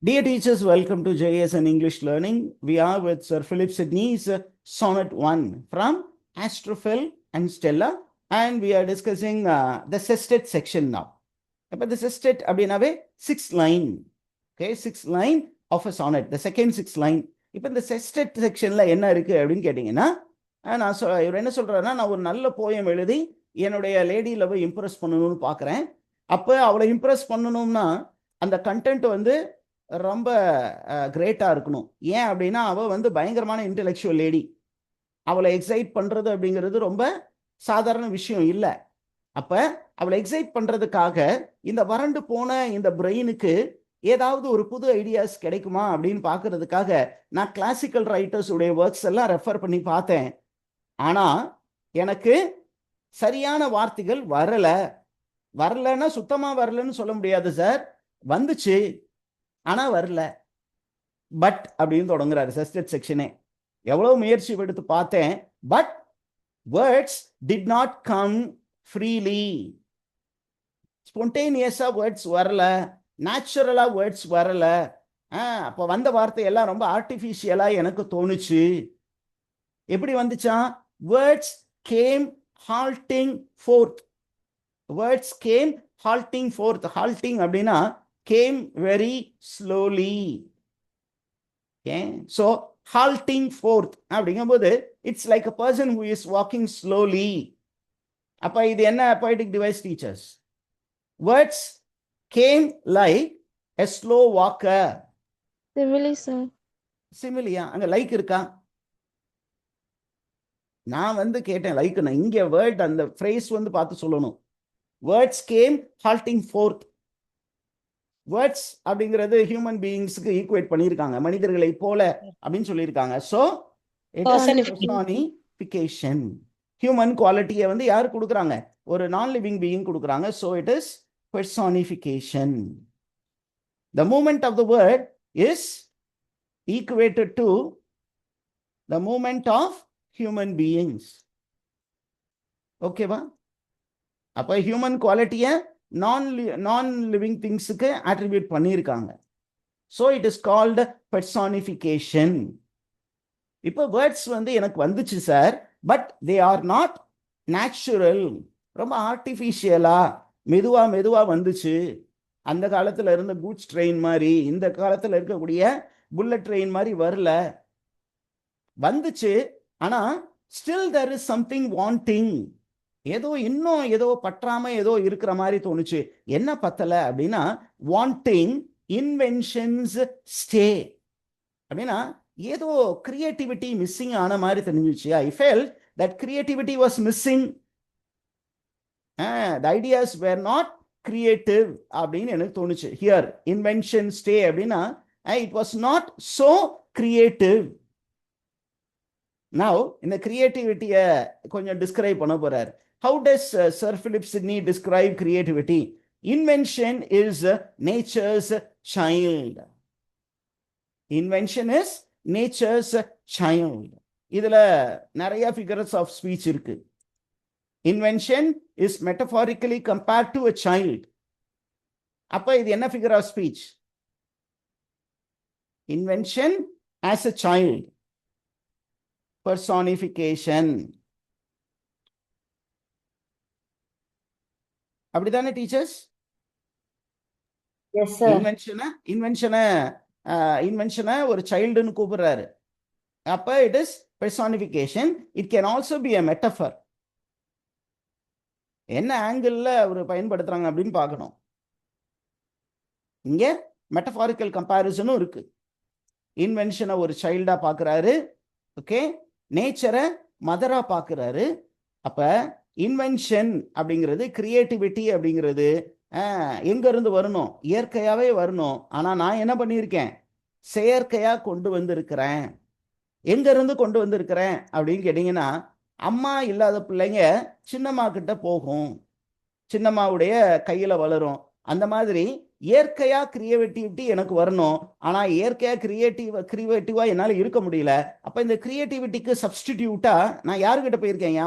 Dear teachers, welcome to JS and English Learning. We are with Sir Philip Sidney's Sonnet 1 from Astrophil and Stella, and we are discussing the sestet section now. But the sestet அப்படினாவே 6 line. Okay, 6 line of a sonnet, the second 6 line. இப்போ இந்த sestet sectionல என்ன இருக்கு அப்படின்னு கேட்டிங்கன்னா, இவர் என்ன சொல்றாருன்னா, நான் ஒரு நல்ல போயம் எழுதி என்னுடைய லேடி லவ் இம்ப்ரெஸ் பண்ணணும்னு பார்க்குறேன். அப்போ அவளை இம்ப்ரெஸ் பண்ணணும்னா அந்த கண்டென்ட் வந்து ரொம்ப கிரேட்டாக இருக்கணும். ஏன் அப்படின்னா அவள் வந்து பயங்கரமான இன்டெலெக்சுவல் லேடி. அவளை எக்ஸைட் பண்ணுறது அப்படிங்கிறது ரொம்ப சாதாரண விஷயம் இல்லை. அப்போ அவளை எக்ஸைட் பண்ணுறதுக்காக இந்த வறண்டு போன இந்த பிரெயினுக்கு ஏதாவது ஒரு புது ஐடியாஸ் கிடைக்குமா அப்படின்னு பார்க்கறதுக்காக நான் கிளாசிக்கல் ரைட்டர்ஸ் உடைய ஒர்க்ஸ் எல்லாம் ரெஃபர் பண்ணி பார்த்தேன். ஆனால் எனக்கு சரியான வார்த்தைகள் வரலைன்னா சுத்தமாக வரலன்னு சொல்ல முடியாது சார். வந்துச்சு ஆனா வரல. பட் அப்படின்னு தொடங்குறாரு செஸ்டட் செக்ஷனே. எவ்வளவு முயற்சி எடுத்து பார்த்தேன், but words did not come freely. ஸ்பான்டேனியஸா வேர்ட்ஸ் வரல, நேச்சுரலா வேர்ட்ஸ் வரல. அப்போ வந்த வார்த்தை எல்லாம் ரொம்ப ஆர்டிஃபிஷியலா எனக்கு தோணுச்சு. எப்படி வந்துச்சா? Words came halting forth. Words came halting forth. Halting அப்படின்னா came very slowly. Okay, so halting forth அப்படிங்கும்போது it's like a person who is walking slowly. அப்ப இது என்ன poetic device teachers? Words came like a slow walker. Simile, sir. Simile, அங்க like இருக்கா? நான் வந்து கேட்டேன் லைக், நான் இங்க வேர்ட் அந்த phrase வந்து பார்த்து சொல்லணும். Words came halting forth. Words அப்படிங்கிறது ஹியூமன் பீயிங்ஸ்க்கு ஈக்குவேட் பண்ணியிருக்காங்க, மனிதர்களை போல அப்படின்னு சொல்லியிருக்காங்க. So personification. ஹியூமன் குவாலிட்டியை வந்து யார் கொடுக்குறாங்க? ஒரு நான் லிவிங் பீயிங் கொடுக்குறாங்க. So it is personification. The moment of the word is equated to the moment of human beings. ஓகேவா? அப்போ ஹியூமன் குவாலிட்டியை நான் லிவிங் திங்ஸுக்கு அட்ரிபியூட் பண்ணியிருக்காங்க. So it is called personification. இப்போ வேர்ட்ஸ் வந்து எனக்கு வந்துச்சு sir, but they are not natural. ரொம்ப ஆர்டிஃபிஷியலா மெதுவா வந்துச்சு. அந்த காலத்தில் இருந்த கூட்ஸ் ட்ரெயின் மாதிரி இந்த காலத்தில் இருக்கக்கூடிய புல்லட் ட்ரெயின் மாதிரி வரல. வந்துச்சு, ஆனால் still there is something wanting. இன்னும் ஏதோ பற்றாம ஏதோ இருக்கிற மாதிரி தோணுச்சு. என்ன பத்தல அப்படின்னா வாண்டிங் இன்வென்ஷன்ஸ் ஸ்டே அப்படின்னா ஏதோ கிரியேட்டிவிட்டி மிஸ்ஸிங் ஆன மாதிரி தெரிஞ்சிச்சு. ஐ felt that creativity was missing. the ideas were not creative அப்படின்னு எனக்கு தோணுச்சு. ஹியர் இன்வென்ஷன் ஸ்டே அப்படின்னா it was not so creative. now இந்த கிரியேட்டிவிட்டியை கொஞ்சம் டிஸ்கிரைப் பண்ண போறாரு. How does Sir Philip Sidney describe creativity? Invention is nature's child. Invention is nature's child. இதுல நிறைய figures of speech இருக்கு. Invention is metaphorically compared to a child. அப்ப இது என்ன figure of speech? Invention as a child. Personification. அப்படிதானே teachers? இன்வென்ஷனை ஒரு சைல்டுன்னு கூப்பிடுறாரு. அப்ப it is personification. It can also be a metaphor. என்ன ஆங்கிள் அவர் பயன்படுத்துறாங்க அப்படின்னு பார்க்கணும். இங்க மெட்டஃபாரிக்கல் கம்பேரிசனும் இருக்கு. இன்வென்ஷனை ஒரு சைல்டா பார்க்குறாரு. ஓகே, நேச்சரை மதரா பார்க்குறாரு. அப்ப இன்வென்ஷன் அப்படிங்கிறது கிரியேட்டிவிட்டி அப்படிங்கிறது எங்க இருந்து வரணும்? இயற்கையாவே வரணும். ஆனா நான் என்ன பண்ணியிருக்கேன்? செயற்கையா கொண்டு வந்திருக்கிறேன். எங்க இருந்து கொண்டு வந்திருக்கிறேன் அப்படின்னு கேட்டீங்கன்னா, அம்மா இல்லாத பிள்ளைங்க சின்னம்மா கிட்ட போகும், சின்னம்மாவுடைய கையில வளரும். அந்த மாதிரி இயற்கையா கிரியேட்டிவிட்டி எனக்கு வரணும். ஆனா இயற்கையா கிரியேட்டிவா என்னால இருக்க முடியல. அப்ப இந்த கிரியேட்டிவிட்டிக்கு சப்ஸ்டிடியூட்டா நான் யாருக்கிட்ட போயிருக்கேன்?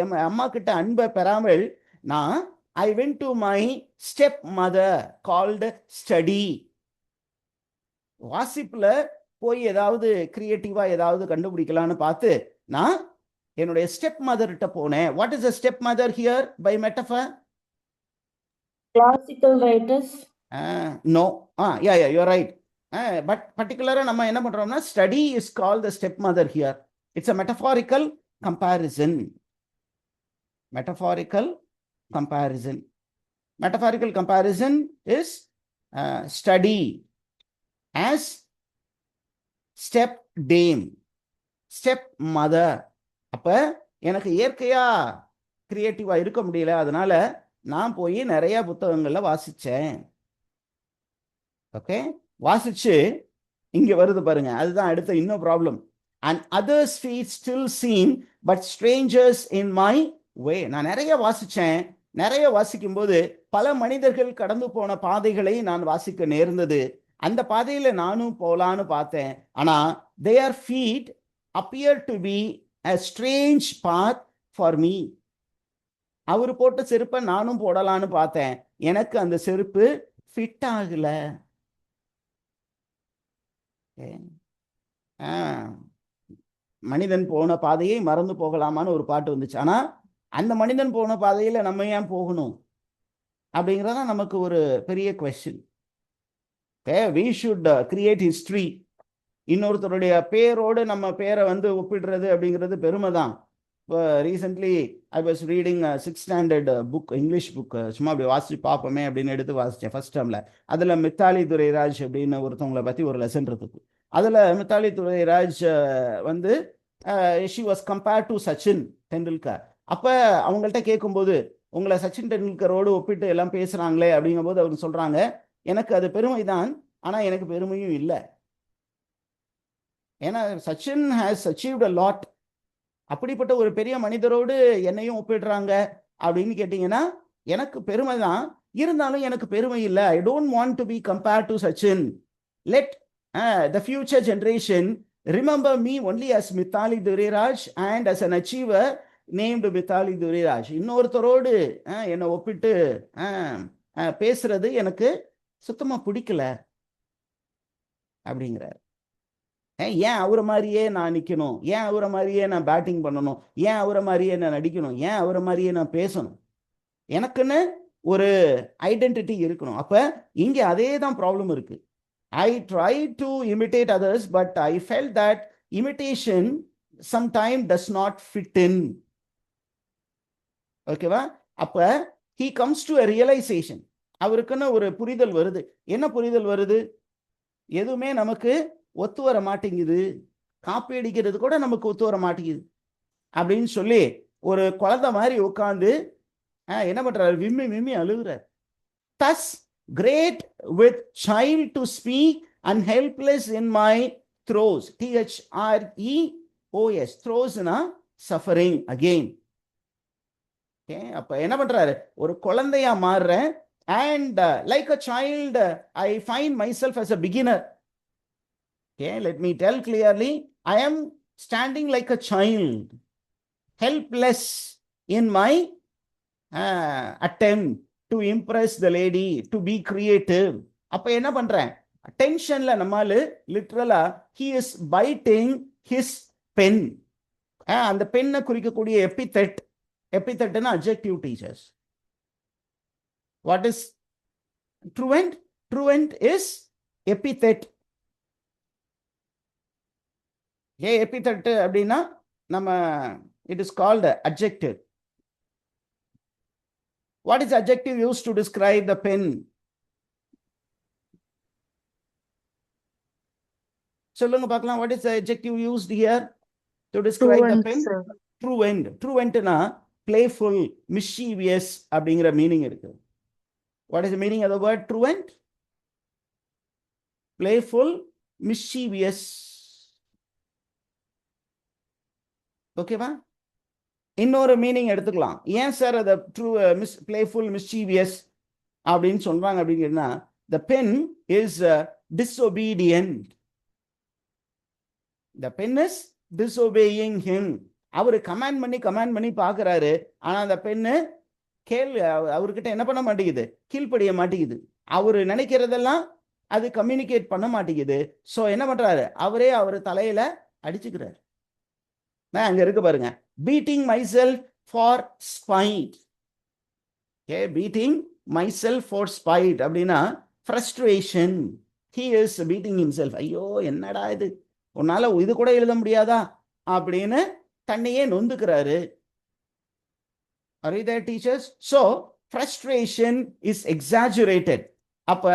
என் அம்மா கிட்ட அன்பை பெறாமல் நான் I went to my stepmother called study. வாசிப்புல போய் ஏதாவது கிரியேட்டிவா ஏதாவது கண்டுபிடிக்கலாம்னு பார்த்து நான் என்னுடைய ஸ்டெப் மதர்கிட்ட போனேன். What is a step mother here by metaphor? Classical writers. No. Yeah, you're right. But பர்டிகுலரா நம்ம என்ன பண்றோம்னா study is call the step mother here. It's a metaphorical comparison. Metaphorical comparison. Metaphorical comparison is study as step dame, step mother. அப்ப எனக்கு இயற்கையா கிரியேட்டிவா இருக்க முடியல, அதனால நான் போய் நிறைய புத்தகங்கள்ல வாசிச்சேன். ஓகே, வாசிச்சு இங்க வருது பாருங்க, அதுதான் அடுத்த இன்னும் problem. And others feet still seen but strangers in my way. நான் நிறைய வாசிச்சேன். நிறைய வாசிக்கும் போது பல மனிதர்கள் கடந்து போன பாதைகளை நான் வாசிக்க நேர்ந்தது. அந்த பாதையில நானும் போலான்னு பார்த்தேன். ஆனா their feet appear to be a strange path for me. அவர் போட்ட செருப்பை நானும் போடலான்னு பார்த்தேன். எனக்கு அந்த செருப்பு ஃபிட் ஆகல. மனிதன் போன பாதையை மறந்து போகலாமான்னு ஒரு பாட்டு வந்துச்சு. ஆனா அந்த மனிதன் போன பாதையில நம்ம ஏன் போகணும் அப்படிங்கிறதான் நமக்கு ஒரு பெரிய question. we should create history. இன்னொருத்தருடைய பேரோடு நம்ம பேரை ஒப்பிடுறது அப்படிங்கிறது பெருமை தான். இப்போ recently I was reading 6th standard book, English book. சும்மா அப்படி வாசிச்சு பார்ப்போமே அப்படின்னு எடுத்து வாசித்தேன் ஃபர்ஸ்ட் டேர்மில். அதில் மித்தாலி துரைராஜ் அப்படின்னு ஒருத்தவங்களை பற்றி ஒரு லெசன் இருக்குது. அதில் Mithali Durairaj she was compared to Sachin Tendulkar. அப்போ அவங்கள்ட்ட கேட்கும்போது உங்களை சச்சின் டெண்டுல்கரோடு ஒப்பிட்டு எல்லாம் பேசுகிறாங்களே அப்படிங்கும்போது அவங்க சொல்கிறாங்க, எனக்கு அது பெருமை தான், ஆனால் எனக்கு பெருமையும் இல்லை. ஏன்னா Sachin has achieved a lot. அப்படிப்பட்ட ஒரு பெரிய மனிதரோடு என்னையும் ஒப்பிடுறாங்க அப்படின்னு கேட்டிங்கன்னா எனக்கு பெருமை தான், இருந்தாலும் எனக்கு பெருமை இல்லை. I don't want to be compared to Sachin. Let the future generation remember me only as Mithali Dorairaj and as an achiever named Mithali Dorairaj. இன்னொருத்தரோடு என்னை ஒப்பிட்டு பேசுறது எனக்கு சுத்தமாக பிடிக்கல அப்படிங்கிறார். ஏன் அவரை மாதிரியே நான் நிற்கணும்? ஏன் அவரை மாதிரியே நான் பேட்டிங் பண்ணணும்? ஏன் அவரை மாதிரியே நான் நடிக்கணும்? ஏன் அவரை மாதிரியே நான் பேசணும்? எனக்குன்னு ஒரு ஐடென்டிட்டி இருக்கணும். அப்போ இங்கே அதே தான் ப்ராப்ளம் இருக்கு. I try to imitate others but I felt that imitation sometime does not fit in. ஓகேவா? அப்போ he comes to a realization. அவருக்குன்னு ஒரு புரிதல் வருது. என்ன புரிதல் வருது? எதுவுமே நமக்கு ஒத்து வர மாட்டேங்குது, காப்பி அடிக்கிறது கூட நமக்கு ஒத்து வர மாட்டேங்குது அப்படின்னு சொல்லி ஒரு குழந்தை மாதிரி உட்காந்து என்ன பண்றாரு? விம்மி விம்மி அழுகுறார். Thus great with child to speak and helpless in my throes. THREOS. த்ரோஸ்னா சஃபரிங் அகெயின். அப்ப என்ன பண்றாரு? ஒரு குழந்தையா மாறுறேன். And like a child, I find myself as a beginner. Okay, let me tell clearly, I am standing like a child, helpless in my attempt to impress the lady, to be creative. அப்ப என்ன பண்றேன்? டென்ஷன்ல நம்மால லிட்டரலா he is biting his pen. அந்த பெண்ணை குறிக்கக்கூடிய எபிதெட். எபிதெட்னா adjective teachers. What is truant? Truant is epithet. Epithet அப்படின்னா நம்ம it is called adjective. What is adjective used to describe the pen? சொல்லுங்க பார்க்கலாம். What is the adjective used here to describe the pen? Truant. Truantனா playful, mischievous அப்படிங்கிற meaning இருக்கு. What is the meaning of the word truant? Playful, mischievous. ஓகேவா? இன்னொரு meaning எடுத்துக்கலாம். ஏன் sir அதை playful, mischievous அப்படின்னு சொல்றாங்க அப்படின்னா, the pen is disobedient. The pen is disobeying him. அவரு கமாண்ட் பண்ணி பார்க்குறாரு. ஆனா அந்த பெண்ணு அவர்கிட்ட என்ன பண்ண மாட்டேங்குது? கீழ்ப்படிய மாட்டேங்குது. அவரு நினைக்கிறதெல்லாம் அது கம்யூனிகேட் பண்ண மாட்டேங்குது. ஸோ என்ன பண்றாரு, அவரே அவர் தலையில அடிச்சுக்கிறார். அங்க இருக்கு பாருங்க, beating myself for spite. Okay, beating myself for spite அப்படின்னா frustration. He is beating himself. ஐயோ என்னடா இது, உன்னால இது கூட எழுத முடியாதா அப்படின்னு தன்னையே நொந்துக்கிறாரு. Are you there, teachers? So frustration is exaggerated. அப்ப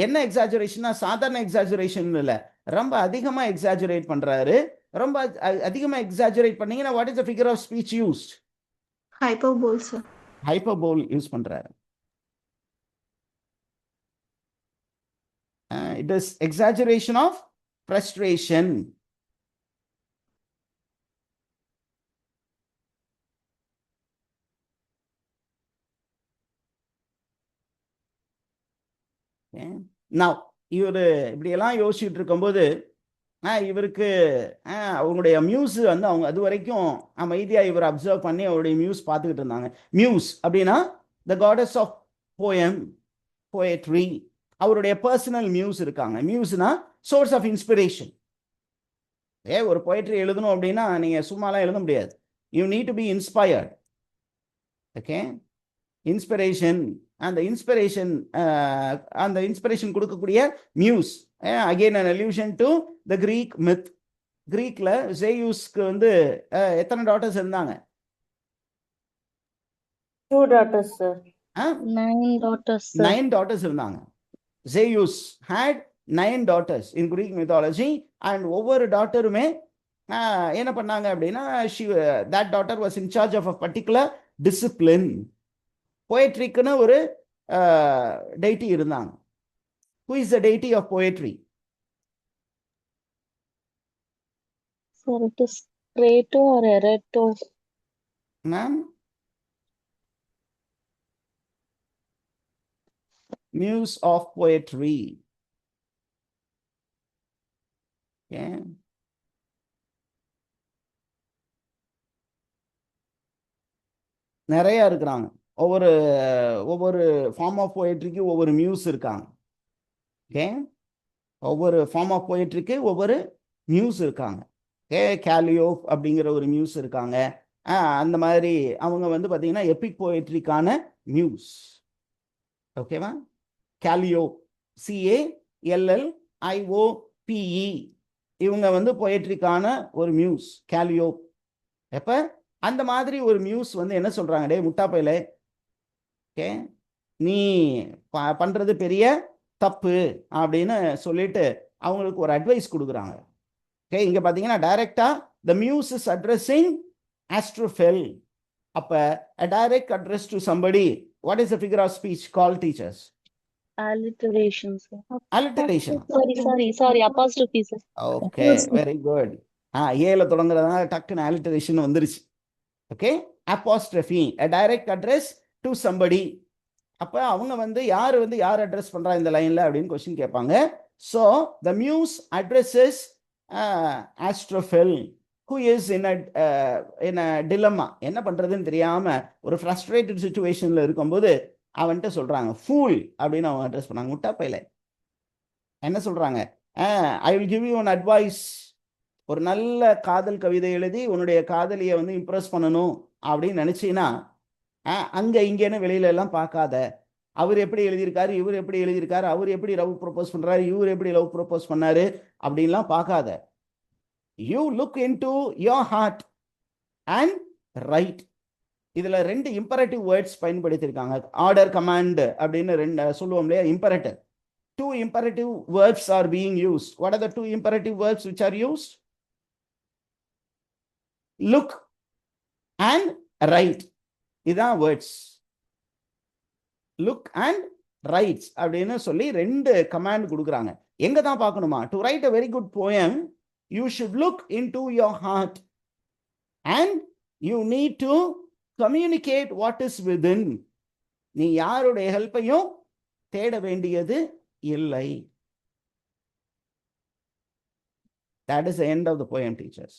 என்ன எக்ஸாஜரேஷன்னா சாதாரண எக்ஸாஜரேஷன் இல்ல, ரொம்ப அதிகமா எக்ஸாஜரேட் பண்றாரு. ரொம்ப அதிகமா எக்ஸாஜரேட் பண்ணீங்கன்னா what is the figure of speech used? Hyperbole, sir. Hyperbole use பண்றாரு. It is exaggeration of frustration. Now இவரு இப்படியெல்லாம் யோசிச்சுட்டு இருக்கும்போது இவருக்கு அவங்களுடைய மியூஸ் வந்து அவங்க அது வரைக்கும் அமைதியா இவர் அப்சர்வ் பண்ணி அவருடைய மியூஸ் பார்த்துக்கிட்டு இருந்தாங்க. மியூஸ் அப்படின்னா த காடஸ் ஆஃப் போயம், போயட்ரி. அவருடைய பர்சனல் மியூஸ் இருக்காங்க. மியூஸ்னா சோர்ஸ் ஆஃப் இன்ஸ்பிரேஷன். ஒரு போயட்ரி எழுதணும் அப்படின்னா நீங்க சும்மாலாம் எழுத முடியாது. You need to be inspired. Okay, inspiration, அந்த இன்ஸ்பிரேஷன் கொடுக்கக்கூடிய muse. Again an allusion to the Greek myth. கிரீக்ல ஜேயூஸ்க்கு வந்து எத்தனை டாட்டர்ஸ் இருந்தாங்க? 2 daughters, sir. 9 daughters, sir. 9 daughters இருந்தாங்க. Zeus had 9 daughters in Greek mythology, and ஒவ்வொரு டாட்டருமே என்ன பண்ணாங்க அப்படின்னா that daughter was in charge of a particular discipline. போயட்ரிக்குன்னு ஒரு டெய்டி இருந்தாங்க. Who is the deity of poetry? Sir, it is Crato or Ereto. Ma'am? Muse of poetry. Okay. நிறைய இருக்கிறாங்க. ஒவ்வொரு form of போயட்ரிக்கு ஒவ்வொரு மியூஸ் இருக்காங்க. ஓகே, ஒவ்வொரு form of போயட்ரிக்கு ஒவ்வொரு muse இருக்காங்க. ஓகே, கேலியோப் அப்படிங்கிற ஒரு மியூஸ் இருக்காங்க. அந்த மாதிரி அவங்க வந்து பார்த்தீங்கன்னா எபிக் போயட்ரிக்கான மியூஸ். ஓகேவா? கேலியோப், CALLIOPE, இவங்க வந்து போயட்ரிக்கான ஒரு மியூஸ், கேலியோப். எப்ப அந்த மாதிரி ஒரு மியூஸ் வந்து என்ன சொல்றாங்க, டே முட்டாப்பையில, ஓகே நீ பண்றது பெரிய தப்பு அப்படின்னு சொல்லிட்டு அவங்களுக்கு ஒரு அட்வைஸ் கொடுக்குறாங்க. ஓகே, இங்க பாத்தீங்கன்னா டைரக்டா the muse is addressing Astrophel. அப்ப a direct address to somebody, what is the figure of speech called, teachers? Alliteration, sir. Alliteration. Sorry, apostrophe, sir. Okay, very good. ஏல தொடங்குறதுனால டக்குன்னு alliteration வந்துருச்சு. Okay, apostrophe, a direct address to somebody. அப்ப அவங்க வந்து யார் address பண்றா இந்த லைன்ல அப்படின்னு கொஸ்டின் கேட்பாங்க. So the muse addresses Astrophel, who is in a dilemma. என்ன பண்றதுன்னு தெரியாம ஒரு frustrated situationல இருக்கும்போது அவன்கிட்ட சொல்றாங்க ஃபூல் அப்படின்னு அவங்க அட்ரஸ் பண்ணாங்க. முட்டாப்பையில என்ன சொல்றாங்க, I will give you an advice. ஒரு நல்ல காதல் கவிதை எழுதி உன்னுடைய காதலியை வந்து இம்ப்ரெஸ் பண்ணணும் அப்படின்னு நினைச்சீங்கன்னா அங்க இங்கேன்னு வெளியில எல்லாம் பார்க்காத. அவர் எப்படி எழுதியிருக்காரு, இவர் எப்படி எழுதியிருக்காரு, அவர் எப்படி லவ் ப்ரொபோஸ் பண்றாரு, இவர் எப்படி லவ் ப்ரொபோஸ் பண்ணாரு அப்படின்லாம் பார்க்காத. You look into your heart and write. இதுல 2 இம்பரேட்டிவ் வேர்ட்ஸ் பயன்படுத்தியிருக்காங்க. ஆர்டர், கமாண்ட் அப்படின்னு 2 சொல்லுவோம் இல்லையா, imperative. 2 imperative verbs are being used. What are the 2 imperative verbs which are used? Look and write. இதான் words. Look and write அப்படின்னு சொல்லி 2 command கொடுக்குறாங்க. எங்க தான் பார்க்கணுமா? To write a very good poem, you should look into your heart and you need to communicate what is within. நீ யாருடைய ஹெல்ப்பையும் தேட வேண்டியது இல்லை. That is the end of the poem, teachers.